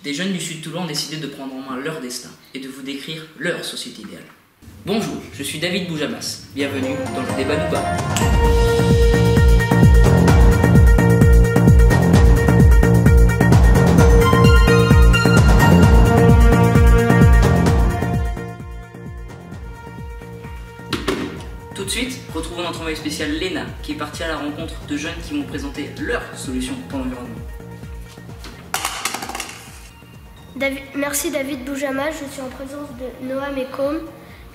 Des jeunes du sud Toulon ont décidé de prendre en main leur destin et de vous décrire leur société idéale. Bonjour, je suis David Boujamas. Bienvenue dans le débat Nouba. Tout de suite, retrouvons notre envoyé spécial Léna, qui est partie à la rencontre de jeunes qui vont présenter leurs solutions pour l'environnement. Merci David Boujamas, je suis en présence de Noam et Com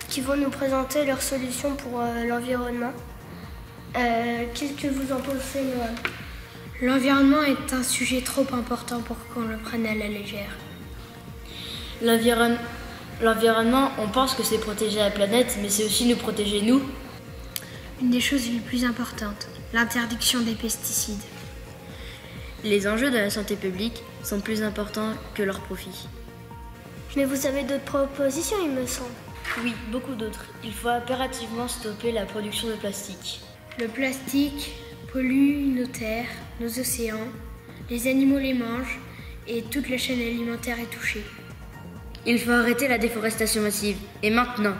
qui vont nous présenter leurs solutions pour l'environnement. Qu'est-ce que vous en pensez, Noam? L'environnement est un sujet trop important pour qu'on le prenne à la légère. L'environnement, on pense que c'est protéger la planète, mais c'est aussi nous protéger nous. Une des choses les plus importantes, l'interdiction des pesticides. Les enjeux de la santé publique sont plus importants que leurs profits. Mais vous avez d'autres propositions, il me semble. Oui, beaucoup d'autres. Il faut impérativement stopper la production de plastique. Le plastique pollue nos terres, nos océans, les animaux les mangent et toute la chaîne alimentaire est touchée. Il faut arrêter la déforestation massive, et maintenant.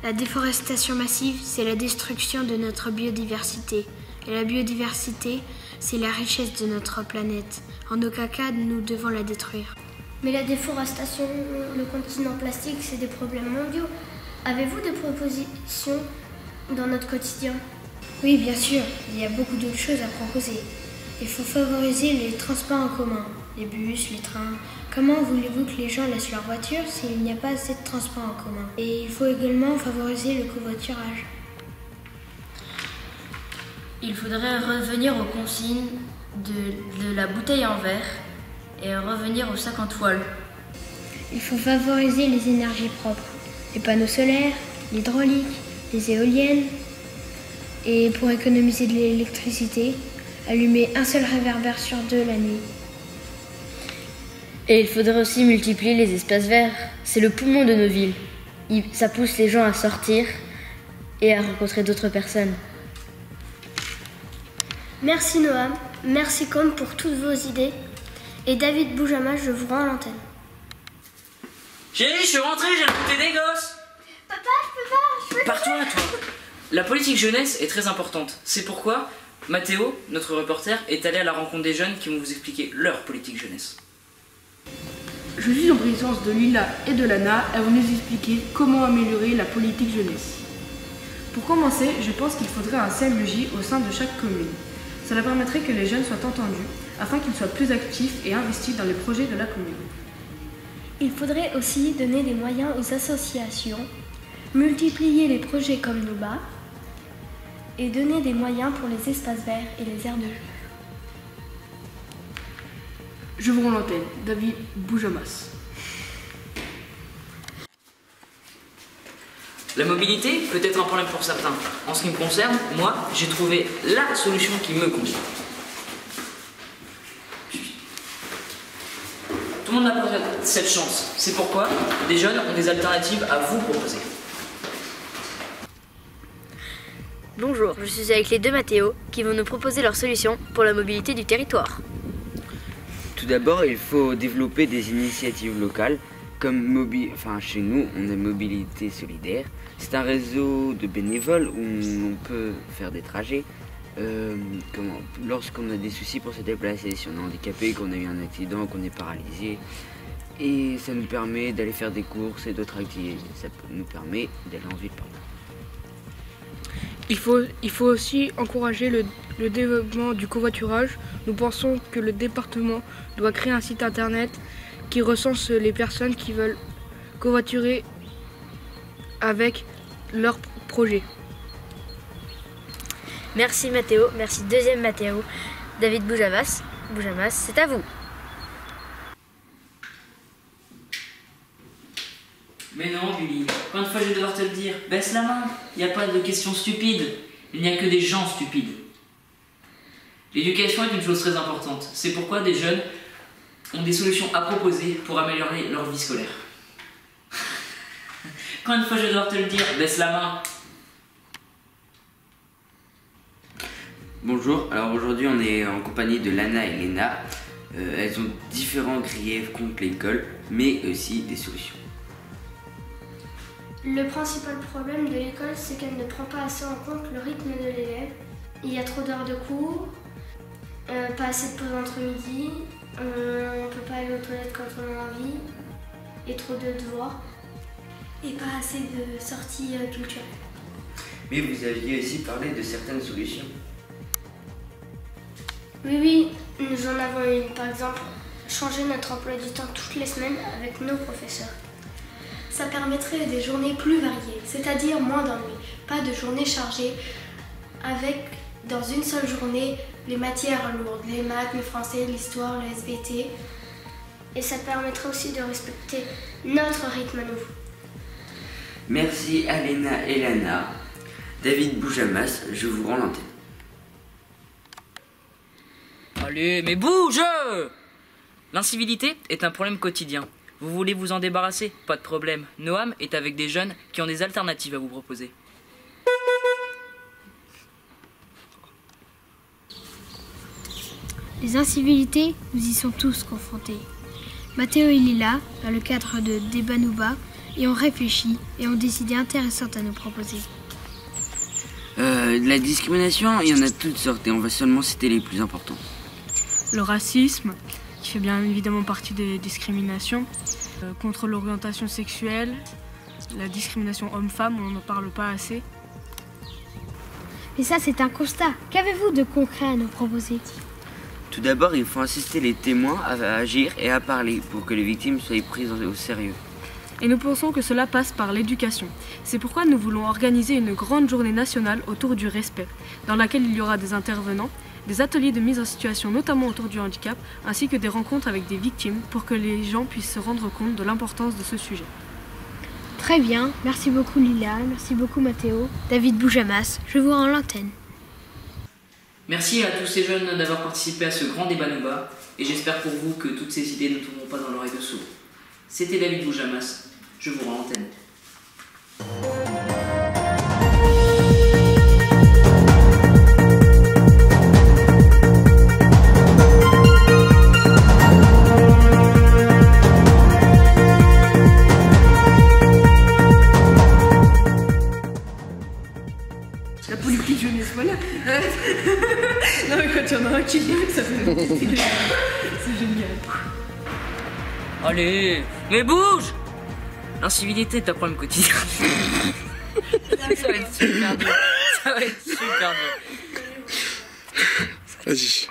La déforestation massive, c'est la destruction de notre biodiversité. Et la biodiversité, c'est la richesse de notre planète. En aucun cas, nous devons la détruire. Mais la déforestation, le continent plastique, c'est des problèmes mondiaux. Avez-vous des propositions dans notre quotidien? Oui, bien sûr, il y a beaucoup d'autres choses à proposer. Il faut favoriser les transports en commun, les bus, les trains. Comment voulez-vous que les gens laissent leur voiture s'il n'y a pas assez de transports en commun? Et il faut également favoriser le covoiturage. Il faudrait revenir aux consignes de la bouteille en verre et revenir au sac en toile. Il faut favoriser les énergies propres, les panneaux solaires, l'hydraulique, les éoliennes. Et pour économiser de l'électricité, allumer un seul réverbère sur 2 la nuit. Et il faudrait aussi multiplier les espaces verts. C'est le poumon de nos villes. Ça pousse les gens à sortir et à rencontrer d'autres personnes. Merci Noam, merci Com pour toutes vos idées. Et David Boujamas, je vous rends l'antenne. Chérie, je suis rentré, j'ai recruté des gosses. Papa, je peux pas. Pars-toi, toi. La politique jeunesse est très importante. C'est pourquoi Mathéo, notre reporter, est allé à la rencontre des jeunes qui vont vous expliquer leur politique jeunesse. Je suis en présence de Lila et de Lana. Elles vont nous expliquer comment améliorer la politique jeunesse. Pour commencer, je pense qu'il faudrait un CMJ au sein de chaque commune. Cela permettrait que les jeunes soient entendus, afin qu'ils soient plus actifs et investis dans les projets de la commune. Il faudrait aussi donner des moyens aux associations, multiplier les projets comme Nouba et donner des moyens pour les espaces verts et les aires de jeu. Je vous rends l'antenne, David Boujamas. La mobilité peut être un problème pour certains. En ce qui me concerne, moi, j'ai trouvé la solution qui me convient. Tout le monde n'a pas cette chance. C'est pourquoi des jeunes ont des alternatives à vous proposer. Bonjour, je suis avec les deux Mathéo qui vont nous proposer leurs solutions pour la mobilité du territoire. Tout d'abord, il faut développer des initiatives locales comme chez nous, on a Mobilité Solidaire. C'est un réseau de bénévoles où on peut faire des trajets lorsqu'on a des soucis pour se déplacer, si on est handicapé, qu'on a eu un accident, qu'on est paralysé. Et ça nous permet d'aller faire des courses et d'autres activités. Ça nous permet d'aller en ville, par exemple. Il faut aussi encourager le développement du covoiturage. Nous pensons que le département doit créer un site internet qui recense les personnes qui veulent covoiturer avec leur projet. Merci Mathéo, merci deuxième Mathéo. David Boujamas, c'est à vous. Mais non, Billy, combien de fois je vais devoir te le dire? Baisse la main, il n'y a pas de questions stupides. Il n'y a que des gens stupides. L'éducation est une chose très importante. C'est pourquoi des jeunes ont des solutions à proposer pour améliorer leur vie scolaire. Combien de fois je vais devoir te le dire? Baisse la main. Bonjour, alors aujourd'hui on est en compagnie de Lana et Léna Elles ont différents griefs contre l'école, mais aussi des solutions. Le principal problème de l'école, c'est qu'elle ne prend pas assez en compte le rythme de l'élève. Il y a trop d'heures de cours, pas assez de pause entre midi, on ne peut pas aller aux toilettes quand on a envie, et trop de devoirs, et pas assez de sorties culturelles. Mais vous aviez aussi parlé de certaines solutions. Oui, nous en avons une. Par exemple, changer notre emploi du temps toutes les semaines avec nos professeurs. Ça permettrait des journées plus variées, c'est-à-dire moins d'ennuis. Pas de journées chargées avec, dans une seule journée, les matières lourdes, les maths, le français, l'histoire, le SVT. Et ça permettrait aussi de respecter notre rythme à nous. Merci Alena et Lana. David Boujamas, je vous rends l'antenne. Allez, mais bouge! L'incivilité est un problème quotidien. Vous voulez vous en débarrasser? Pas de problème. Noam est avec des jeunes qui ont des alternatives à vous proposer. Les incivilités, nous y sont tous confrontés. Mathéo et Lila, dans le cadre de Débanouba, y ont réfléchi et ont des idées intéressantes à nous proposer. De la discrimination, il y en a toutes sortes et on va seulement citer les plus importants. Le racisme, qui fait bien évidemment partie des discriminations, contre l'orientation sexuelle, la discrimination homme-femme, on n'en parle pas assez. Mais ça, c'est un constat. Qu'avez-vous de concret à nous proposer? Tout d'abord, il faut insister les témoins à agir et à parler pour que les victimes soient prises au sérieux. Et nous pensons que cela passe par l'éducation. C'est pourquoi nous voulons organiser une grande journée nationale autour du respect, dans laquelle il y aura des intervenants, des ateliers de mise en situation notamment autour du handicap, ainsi que des rencontres avec des victimes pour que les gens puissent se rendre compte de l'importance de ce sujet. Très bien, merci beaucoup Lila, merci beaucoup Mathéo. David Boujamas, je vous rends l'antenne. Merci à tous ces jeunes d'avoir participé à ce grand débat Nouba, et j'espère pour vous que toutes ces idées ne tomberont pas dans l'oreille de sourds. C'était David Boujamas, je vous rends l'antenne. La politique jeunesse, voilà. Non mais quand il y en a un qui dit, ça fait c'est génial. Allez, mais bouge! L'incivilité est un problème quotidien. Ça va être super dur. Ça va être super dur. Vas-y.